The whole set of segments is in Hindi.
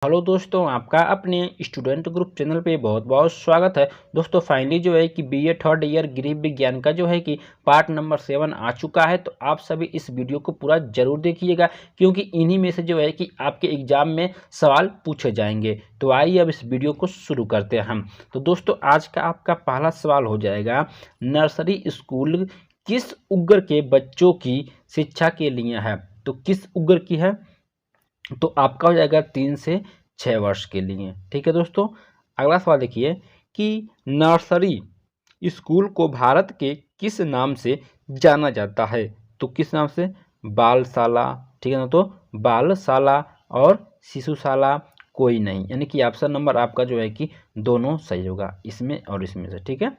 हेलो दोस्तों, आपका अपने स्टूडेंट ग्रुप चैनल पे बहुत बहुत स्वागत है। दोस्तों फाइनली जो है कि बीए थर्ड ईयर गृह विज्ञान का जो है कि पार्ट नंबर 7 आ चुका है। तो आप सभी इस वीडियो को पूरा जरूर देखिएगा, क्योंकि इन्हीं में से जो है कि आपके एग्जाम में सवाल पूछे जाएंगे। तो आइए अब इस वीडियो को शुरू करते हैं हम। तो दोस्तों आज का आपका पहला सवाल हो जाएगा, नर्सरी स्कूल किस उम्र के बच्चों की शिक्षा के लिए है। तो किस उम्र की है, तो आपका हो जाएगा 3 से 6 वर्ष के लिए। ठीक है दोस्तों, अगला सवाल देखिए कि नर्सरी स्कूल को भारत के किस नाम से जाना जाता है। तो किस नाम से, बालशाला, ठीक है ना, तो बालशाला और शिशुशाला कोई नहीं, यानी कि ऑप्शन नंबर आपका जो है कि दोनों सही होगा, इसमें और इसमें से। ठीक है,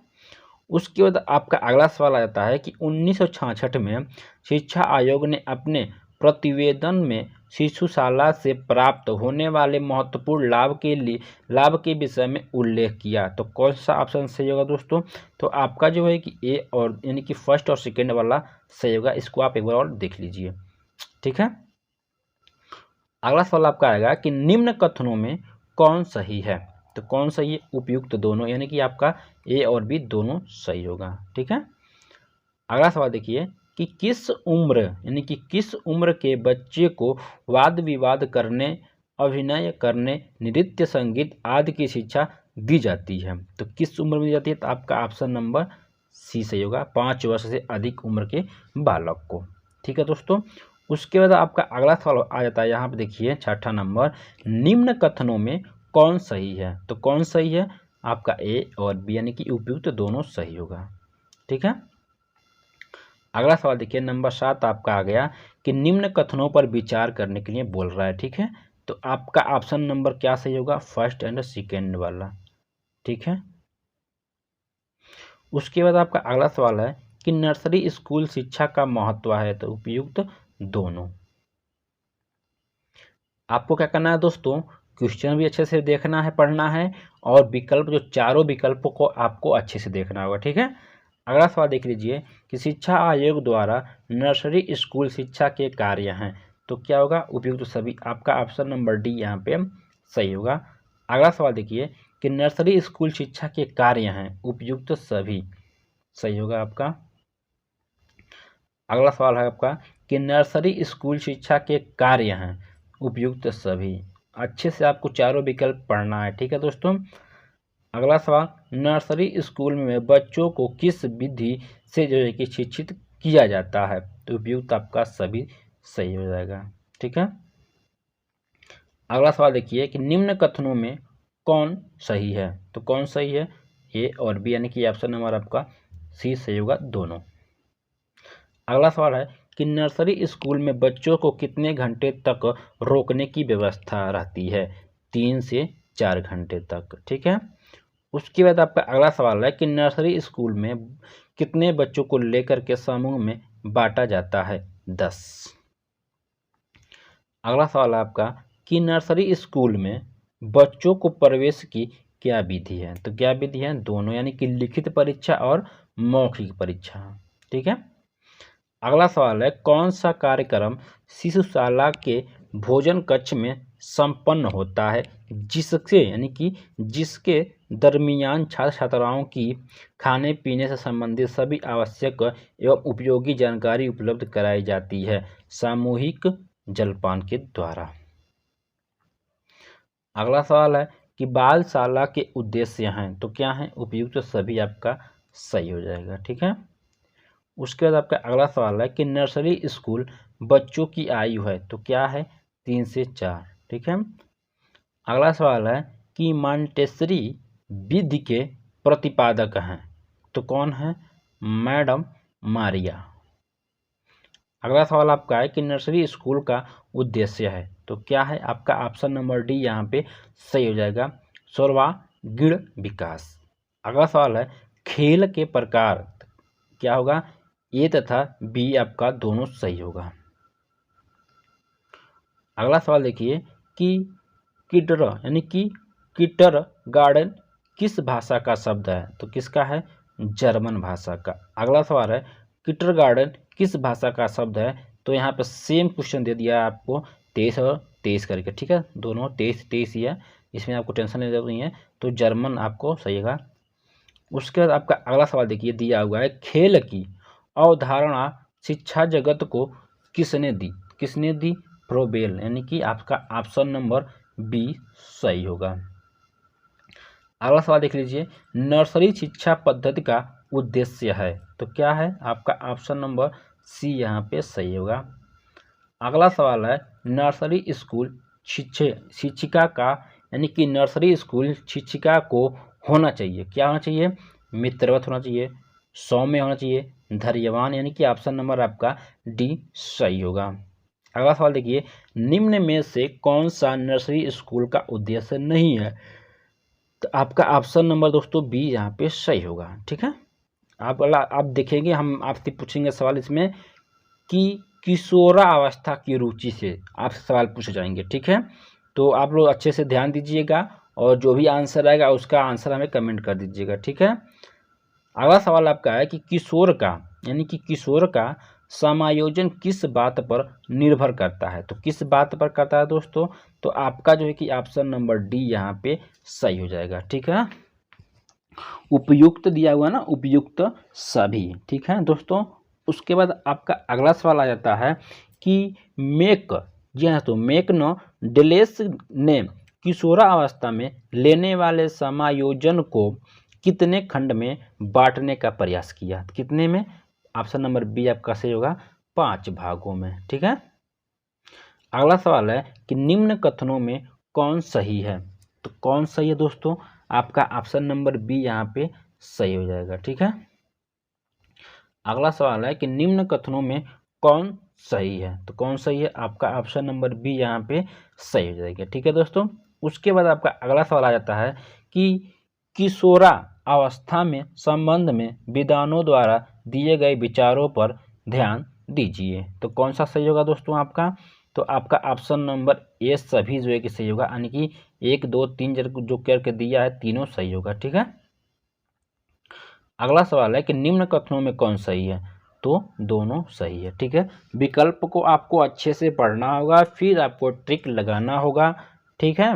उसके बाद आपका अगला सवाल आ जाता है कि 1966 में शिक्षा आयोग ने अपने प्रतिवेदन में शिशुशाला से प्राप्त होने वाले महत्वपूर्ण लाभ के विषय में उल्लेख किया। तो कौन सा ऑप्शन सही होगा दोस्तों, तो आपका जो है कि ए और यानी कि फर्स्ट और सेकेंड वाला सही होगा। इसको आप एक बार और देख लीजिए। ठीक है, अगला सवाल आपका आएगा कि निम्न कथनों में कौन सही है। तो कौन सही है, उपयुक्त दोनों, यानी कि आपका ए और बी दोनों सही होगा। ठीक है, अगला सवाल देखिए कि किस उम्र यानी कि किस उम्र के बच्चे को वाद विवाद करने, अभिनय करने, नृत्य, संगीत आदि की शिक्षा दी जाती है। तो किस उम्र में दी जाती है, तो आपका ऑप्शन नंबर सी सही होगा, 5 वर्ष से अधिक उम्र के बालक को। ठीक है दोस्तों, उसके बाद आपका अगला सवाल आ जाता है, यहाँ पे देखिए छठा नंबर, निम्न कथनों में कौन सही है। तो कौन सही है, आपका ए और बी यानी कि उपयुक्त दोनों सही होगा। ठीक है, अगला सवाल देखिए नंबर 7 आपका आ गया कि निम्न कथनों पर विचार करने के लिए बोल रहा है। ठीक है, तो आपका ऑप्शन नंबर क्या सही होगा, फर्स्ट एंड सेकेंड वाला। ठीक है, उसके बाद आपका अगला सवाल है कि नर्सरी स्कूल शिक्षा का महत्व है। तो उपयुक्त दोनों। आपको क्या करना है दोस्तों, क्वेश्चन भी अच्छे से देखना है, पढ़ना है, और विकल्प जो चारों विकल्पों को आपको अच्छे से देखना होगा। ठीक है, अगला सवाल देख लीजिए कि शिक्षा आयोग द्वारा नर्सरी स्कूल शिक्षा के कार्य हैं। तो क्या होगा, उपयुक्त सभी, आपका ऑप्शन नंबर डी यहाँ पे सही होगा। अगला सवाल देखिए कि नर्सरी स्कूल शिक्षा के कार्य हैं, उपयुक्त सभी सही होगा आपका। अगला सवाल है आपका कि नर्सरी स्कूल शिक्षा के कार्य हैं, उपयुक्त सभी। अच्छे से आपको चारों विकल्प पढ़ना है। ठीक है दोस्तों, अगला सवाल, नर्सरी स्कूल में बच्चों को किस विधि से जो है कि शिक्षित किया जाता है। तो उपयुक्त आपका सभी सही हो जाएगा। ठीक है, अगला सवाल देखिए कि निम्न कथनों में कौन सही है। तो कौन सही है, ए और बी, यानी कि ऑप्शन नंबर आपका सी सही होगा दोनों। अगला सवाल है कि नर्सरी स्कूल में बच्चों को कितने घंटे तक रोकने की व्यवस्था रहती है। 3 से 4 घंटे तक। ठीक है, उसके बाद आपका अगला सवाल है कि नर्सरी स्कूल में कितने बच्चों को लेकर के समूह में बांटा जाता है, 10। अगला सवाल है आपका कि नर्सरी स्कूल में बच्चों को प्रवेश की क्या विधि है। तो क्या विधि है, दोनों, यानी कि लिखित परीक्षा और मौखिक परीक्षा। ठीक है, अगला सवाल है कौन सा कार्यक्रम शिशुशाला के भोजन कक्ष में संपन्न होता है, जिसके यानी कि जिसके दरमियान छात्र छात्राओं की खाने पीने से संबंधित सभी आवश्यक एवं उपयोगी जानकारी उपलब्ध कराई जाती है, सामूहिक जलपान के द्वारा। अगला सवाल है कि बालशाला के उद्देश्य हैं। तो क्या है, उपयुक्त सभी आपका सही हो जाएगा। ठीक है, उसके बाद आपका अगला सवाल है कि नर्सरी स्कूल बच्चों की आयु है। तो क्या है, 3 से 4। ठीक है, अगला सवाल है कि मॉन्टेसरी विधि के प्रतिपादक हैं। तो कौन है, मैडम मारिया। अगला सवाल आपका है कि नर्सरी स्कूल का उद्देश्य है। तो क्या है, आपका ऑप्शन नंबर डी यहाँ पे सही हो जाएगा, सर्वांगीण विकास। अगला सवाल है खेल के प्रकार, क्या होगा, ए तथा बी आपका दोनों सही होगा। अगला सवाल देखिए कि किडर यानी कि किटर गार्डन किस भाषा का शब्द है। तो किसका है, जर्मन भाषा का। अगला सवाल है किटर गार्डन किस भाषा का शब्द है। तो यहाँ पे सेम क्वेश्चन दे दिया है आपको, 23 और 23 करके, ठीक है, दोनों 23 ही है, इसमें आपको टेंशन लेने की जरूरत नहीं है। तो जर्मन आपको सही होगा। उसके बाद आपका अगला सवाल देखिए, दिया हुआ है खेल की अवधारणा शिक्षा जगत को किसने दी? किसने दी? फ्रोबेल, यानी कि आपका ऑप्शन नंबर बी सही होगा। अगला सवाल देख लीजिए, नर्सरी शिक्षा पद्धति का उद्देश्य है, तो क्या है? आपका ऑप्शन नंबर सी यहाँ पे सही होगा। अगला सवाल है, नर्सरी स्कूल शिक्षिका का, यानी कि नर्सरी स्कूल शिक्षिका को होना चाहिए, क्या होना चाहिए? मित्रवत होना चाहिए, सौम्य होना चाहिए, धैर्यवान, यानी कि ऑप्शन नंबर आपका डी सही होगा। अगला सवाल देखिए, निम्न में से कौन सा नर्सरी स्कूल का उद्देश्य नहीं है? तो आपका ऑप्शन नंबर दोस्तों बी यहाँ पे सही होगा, ठीक है। आप देखेंगे, हम आपसे पूछेंगे सवाल इसमें कि किशोरावस्था की रुचि से आपसे सवाल पूछे जाएंगे, ठीक है। तो आप लोग अच्छे से ध्यान दीजिएगा और जो भी आंसर आएगा उसका आंसर हमें कमेंट कर दीजिएगा, ठीक है। अगला सवाल आपका है कि किशोर का, यानी कि किशोर का समायोजन किस बात पर निर्भर करता है? तो किस बात पर करता है दोस्तों? तो आपका जो है कि ऑप्शन नंबर डी यहाँ पे सही हो जाएगा, ठीक है। उपयुक्त दिया हुआ ना, उपयुक्त सभी, ठीक है दोस्तों। उसके बाद आपका अगला सवाल आ जाता है कि मेक, जी हाँ, तो मेक नो डिलेस ने किशोरावस्था में लेने वाले समायोजन को कितने खंड में बांटने का प्रयास किया? कितने में? ऑप्शन नंबर बी आपका सही होगा, 5 भागों में, ठीक है। अगला सवाल है कि निम्न कथनों में कौन सही है? तो कौन सही है दोस्तों? आपका ऑप्शन नंबर बी यहाँ पे सही हो जाएगा, ठीक है। अगला सवाल है कि निम्न कथनों में कौन सही है? तो कौन सही है? आपका ऑप्शन नंबर बी यहाँ पे सही हो जाएगा, ठीक है दोस्तों। उसके बाद आपका अगला सवाल आ जाता है कि किशोरा अवस्था में संबंध में विद्वानों द्वारा दिए गए विचारों पर ध्यान दीजिए। तो कौन सा सही होगा दोस्तों आपका? तो आपका ऑप्शन नंबर ए सभी जो है कि सही होगा, यानी कि 1 2 3 जो करके दिया है तीनों सही होगा, ठीक है। अगला सवाल है कि निम्न कथनों में कौन सही है? तो दोनों सही है, ठीक है। विकल्प को आपको अच्छे से पढ़ना होगा, फिर आपको ट्रिक लगाना होगा, ठीक है।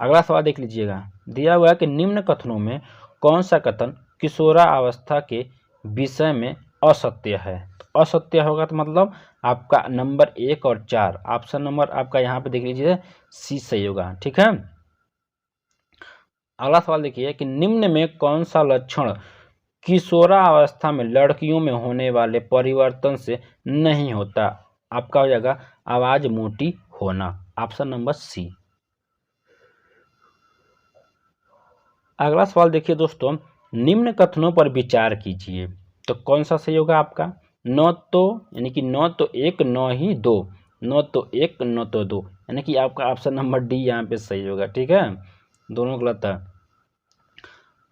अगला सवाल देख लीजिएगा, दिया हुआ है कि निम्न कथनों में कौन सा कथन किशोरावस्था के विषय में असत्य है? तो असत्य होगा तो मतलब आपका नंबर 1 और 4, ऑप्शन नंबर आपका यहाँ पे देख लीजिए सी सही होगा, ठीक है। अगला सवाल देखिए कि निम्न में कौन सा लक्षण किशोरावस्था में लड़कियों में होने वाले परिवर्तन से नहीं होता? आपका हो जाएगा आवाज मोटी होना, ऑप्शन नंबर सी। अगला सवाल देखिए दोस्तों, निम्न कथनों पर विचार कीजिए, तो कौन सा सही होगा आपका? न तो, यानी कि न तो 1 न ही 2, न तो 1 न तो 2, यानी कि आपका ऑप्शन नंबर डी यहाँ पे सही होगा, ठीक है। दोनों गलत है।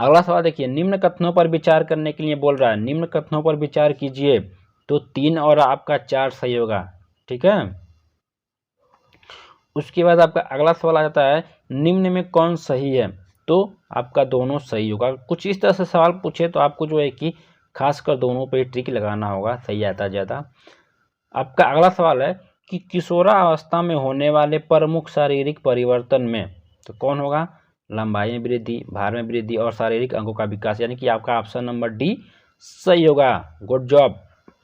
अगला सवाल देखिए, निम्न कथनों पर विचार करने के लिए बोल रहा है, निम्न कथनों पर विचार कीजिए, तो 3 और आपका 4 सही होगा, ठीक है। उसके बाद आपका अगला सवाल आ जाता है, निम्न में कौन सही है? तो आपका दोनों सही होगा। कुछ इस तरह से सवाल पूछे तो आपको जो है कि खासकर दोनों पे ट्रिक लगाना होगा, सही आता है ज़्यादा। आपका अगला सवाल है कि किशोरावस्था में होने वाले प्रमुख शारीरिक परिवर्तन में तो कौन होगा? लंबाई में वृद्धि, भार में वृद्धि और शारीरिक अंगों का विकास, यानी कि आपका ऑप्शन नंबर डी सही होगा, गुड जॉब।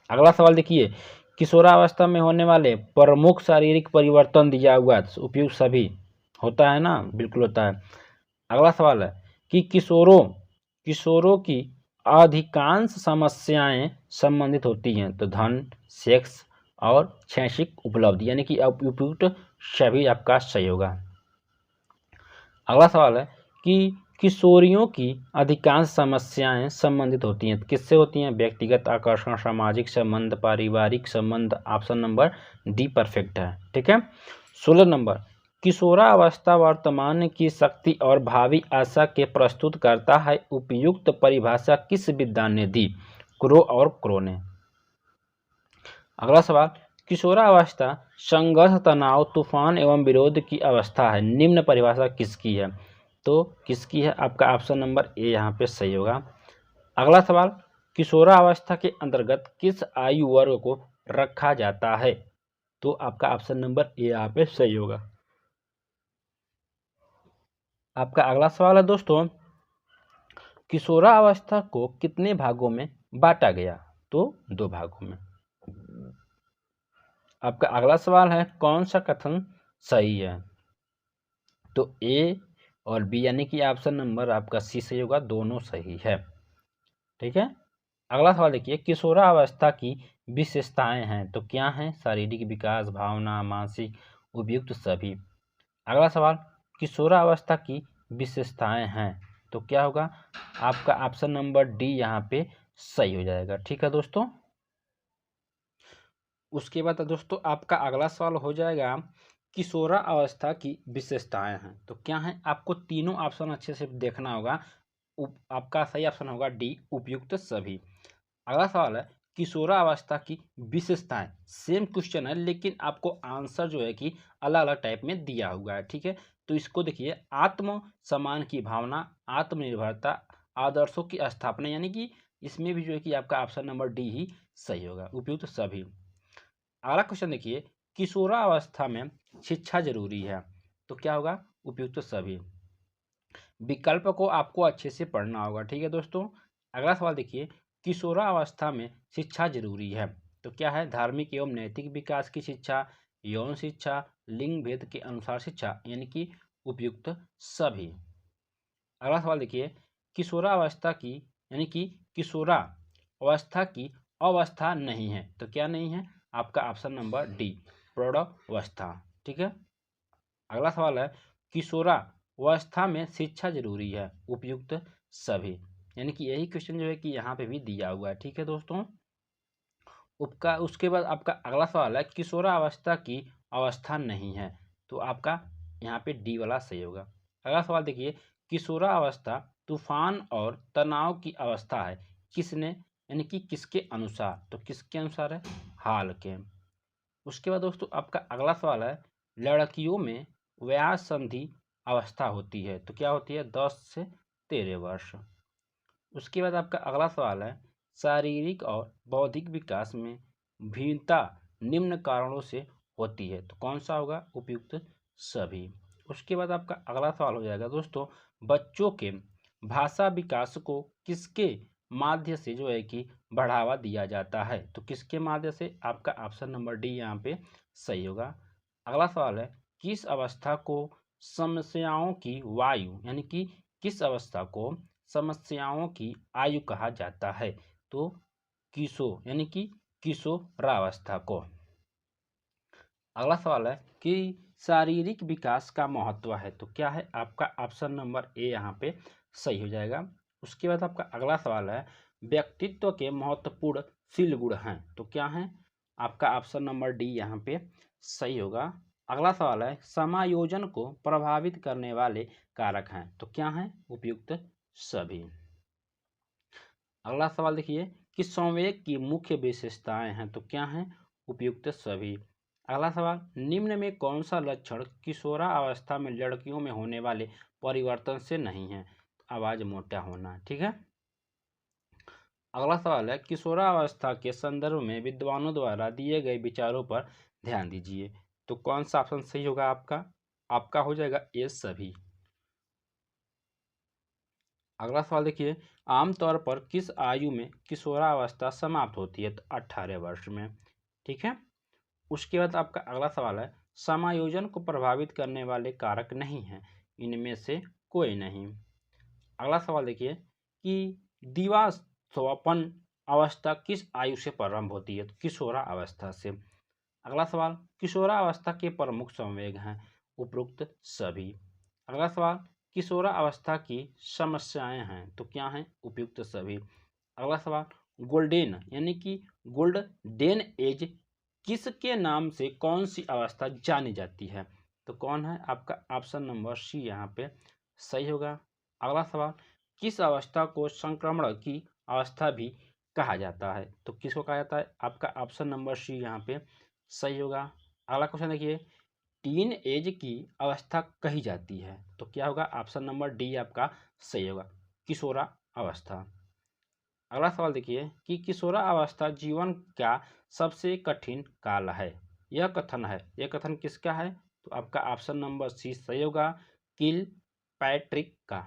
अगला सवाल देखिए, किशोरावस्था में होने वाले प्रमुख शारीरिक परिवर्तन दिया हुआ, उपयुक्त सभी होता है ना, बिल्कुल होता है। अगला सवाल है कि किशोरों की अधिकांश समस्याएं संबंधित होती हैं, तो धन, सेक्स और शैक्षिक उपलब्धि, यानी कि उपयुक्त सभी आपका सही होगा। अगला सवाल है कि किशोरियों की अधिकांश समस्याएं संबंधित होती हैं, किससे होती हैं? व्यक्तिगत आकर्षण, सामाजिक संबंध, पारिवारिक संबंध, ऑप्शन नंबर डी परफेक्ट है, ठीक है। 16 नंबर, किशोरावस्था वर्तमान की शक्ति और भावी आशा के प्रस्तुत करता है, उपयुक्त परिभाषा किस विद्वान ने दी? क्रो और क्रो ने। अगला सवाल, किशोरावस्था संघर्ष, तनाव, तूफान एवं विरोध की अवस्था है, निम्न परिभाषा किसकी है? तो किसकी है? आपका ऑप्शन नंबर ए यहाँ पे सही होगा। अगला सवाल, किशोरावस्था के अंतर्गत किस आयु वर्ग को रखा जाता है? तो आपका ऑप्शन नंबर ए यहाँ पे सही होगा। आपका अगला सवाल है दोस्तों, किशोरावस्था को कितने भागों में बांटा गया? तो 2 भागों में। आपका अगला सवाल है, कौन सा कथन सही है? तो ए और बी यानी कि ऑप्शन नंबर आपका सी सही होगा, दोनों सही है। ठीक है। अगला सवाल देखिए, किशोरावस्था की विशेषताएं हैं तो क्या हैं? शारीरिक विकास, भावना, मानसिक, उपयुक्त सभी। अगला सवाल, किशोरावस्था की विशेषताएं हैं तो क्या होगा? आपका ऑप्शन नंबर डी यहाँ पे सही हो जाएगा। ठीक है दोस्तों। उसके बाद दोस्तों आपका अगला सवाल हो जाएगा, किशोरावस्था की विशेषताएं हैं तो क्या है? आपको तीनों ऑप्शन अच्छे से देखना होगा। आपका सही ऑप्शन होगा डी, उपयुक्त सभी। अगला सवाल है, किशोरावस्था की विशेषताएं, सेम क्वेश्चन है लेकिन आपको आंसर जो है कि अलग अलग टाइप में दिया हुआ है। ठीक है। तो इसको देखिए, आत्म सम्मान की भावना, आत्मनिर्भरता, आदर्शों की स्थापना, यानी कि इसमें भी जो है कि आपका ऑप्शन नंबर डी ही सही होगा, उपयुक्त सभी। अगला क्वेश्चन देखिए, किशोरावस्था में शिक्षा जरूरी है तो क्या होगा? उपयुक्त सभी। विकल्प को आपको अच्छे से पढ़ना होगा। ठीक है दोस्तों। अगला सवाल देखिए, किशोरावस्था में शिक्षा जरूरी है तो क्या है? धार्मिक एवं नैतिक विकास की शिक्षा, यौन शिक्षा, लिंग भेद के अनुसार शिक्षा, यानी कि उपयुक्त सभी। अगला सवाल देखिए, किशोरावस्था की यानी कि किशोरावस्था की अवस्था नहीं है तो क्या नहीं है? आपका ऑप्शन नंबर डी, प्रौढ़ावस्था। ठीक है। अगला सवाल है, किशोरावस्था में शिक्षा जरूरी है, उपयुक्त सभी, यानी कि यही क्वेश्चन जो है कि यहाँ पे भी दिया हुआ है। ठीक है दोस्तों। उसके बाद आपका अगला सवाल है, किशोरावस्था की अवस्था नहीं है तो आपका यहाँ पे डी वाला सही होगा। अगला सवाल देखिए, किशोरावस्था तूफान और तनाव की अवस्था है, किसने यानी कि किसके अनुसार? तो किसके अनुसार है? हाल के। उसके बाद दोस्तों आपका अगला सवाल है, लड़कियों में वयास संधि अवस्था होती है तो क्या होती है? 10 से 13 वर्ष। उसके बाद आपका अगला सवाल है, शारीरिक और बौद्धिक विकास में भिन्नता निम्न कारणों से होती है तो कौन सा होगा? उपयुक्त सभी। उसके बाद आपका अगला सवाल हो जाएगा दोस्तों, बच्चों के भाषा विकास को किसके माध्य से जो है कि बढ़ावा दिया जाता है तो किसके माध्य से? आपका ऑप्शन नंबर डी यहाँ पे सही होगा। अगला सवाल है, किस अवस्था को समस्याओं की वायु यानी कि किस अवस्था को समस्याओं की आयु कहा जाता है? तो किशोर यानी कि किशोरावस्था को। अगला सवाल है कि शारीरिक विकास का महत्व है तो क्या है? आपका ऑप्शन नंबर ए यहाँ पे सही हो जाएगा। उसके बाद आपका अगला सवाल है, व्यक्तित्व के महत्वपूर्ण शील गुण हैं तो क्या है? आपका ऑप्शन नंबर डी यहाँ पे सही होगा। अगला सवाल है, समायोजन को प्रभावित करने वाले कारक हैं तो क्या है? उपयुक्त सभी। अगला सवाल देखिए, कि संवेग की मुख्य विशेषताएं हैं तो क्या हैं? उपयुक्त सभी। अगला सवाल, निम्न में कौन सा लक्षण किशोरावस्था में लड़कियों में होने वाले परिवर्तन से नहीं है? आवाज मोटा होना। ठीक है। अगला सवाल है, किशोरावस्था के संदर्भ में विद्वानों द्वारा दिए गए विचारों पर ध्यान दीजिए तो कौन सा ऑप्शन सही होगा? आपका हो जाएगा ए सभी। अगला सवाल देखिए, आमतौर पर किस आयु में किशोरावस्था समाप्त होती है तो 18 वर्ष में। ठीक है। उसके बाद आपका अगला सवाल है, समायोजन को प्रभावित करने वाले कारक नहीं हैं, इनमें से कोई नहीं। अगला सवाल देखिए, कि दिवास्वपन अवस्था किस आयु से प्रारंभ होती है तो किशोरावस्था से। अगला सवाल, किशोरावस्था के प्रमुख संवेग हैं, उपरोक्त सभी। अगला सवाल, किशोरावस्था की समस्याएं हैं तो क्या हैं? उपयुक्त सभी। अगला सवाल, गोल्डन यानी कि गोल्डन एज किसके नाम से कौन सी अवस्था जानी जाती है तो कौन है? आपका ऑप्शन नंबर सी यहाँ पे सही होगा। अगला सवाल, किस अवस्था को संक्रमण की अवस्था भी कहा जाता है तो किसको कहा जाता है? आपका ऑप्शन नंबर सी यहाँ पे सही होगा। अगला क्वेश्चन देखिए, टीन एज की अवस्था कही जाती है तो क्या होगा? ऑप्शन नंबर डी आपका सही होगा, किशोरा अवस्था। अगला सवाल देखिए, कि किशोरावस्था जीवन का सबसे कठिन काल है, यह कथन है, यह कथन किसका है? तो आपका ऑप्शन नंबर सी सही होगा, किल पैट्रिक का।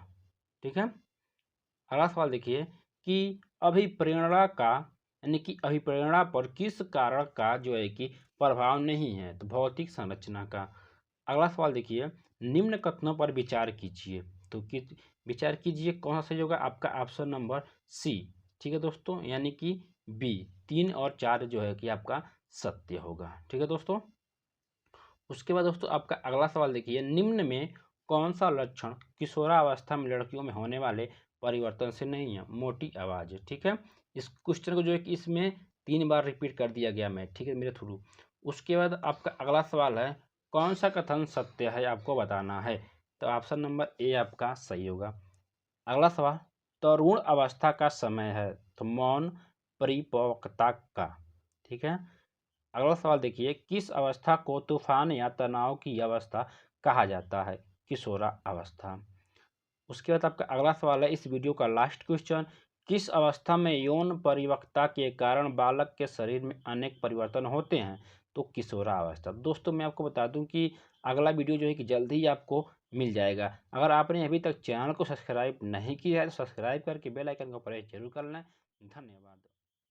ठीक है, अगला सवाल देखिए कि अभिप्रेरणा का यानी कि अभिप्रेरणा पर किस कारण का जो है कि प्रभाव नहीं है? तो भौतिक संरचना का। अगला सवाल देखिए, निम्न कथनों पर विचार कीजिए। तो विचार कीजिए, कौन सा सही होगा? आपका ऑप्शन नंबर सी। ठीक है दोस्तों, यानी कि बी 3 और 4 जो है कि आपका सत्य होगा। ठीक है दोस्तों, उसके बाद दोस्तों आपका अगला सवाल देखिए, निम्न में कौन सा लक्षण किशोरावस्था में लड़कियों में होने वाले परिवर्तन से नहीं है? मोटी आवाज़। ठीक है, इस क्वेश्चन को जो है कि इसमें 3 बार रिपीट कर दिया गया मैं, ठीक है, मेरे थ्रू। उसके बाद आपका अगला सवाल है, कौन सा कथन सत्य है आपको बताना है? तो ऑप्शन नंबर ए आपका सही होगा। अगला सवाल, तरुण अवस्था का समय है, तो मौन परिपक्वता का। ठीक है, अगला सवाल देखिए, किस अवस्था को तूफान या तनाव की अवस्था कहा जाता है? किशोरा अवस्था। उसके बाद आपका अगला सवाल है इस वीडियो का लास्ट क्वेश्चन, किस अवस्था में यौन परिपक्वता के कारण बालक के शरीर में अनेक परिवर्तन होते हैं? तो किशोरा अवस्था। दोस्तों मैं आपको बता दूं कि अगला वीडियो जो है कि जल्दी ही आपको मिल जाएगा। अगर आपने अभी तक चैनल को सब्सक्राइब नहीं किया है तो सब्सक्राइब करके बेल आइकन को प्रेस जरूर कर लें। धन्यवाद।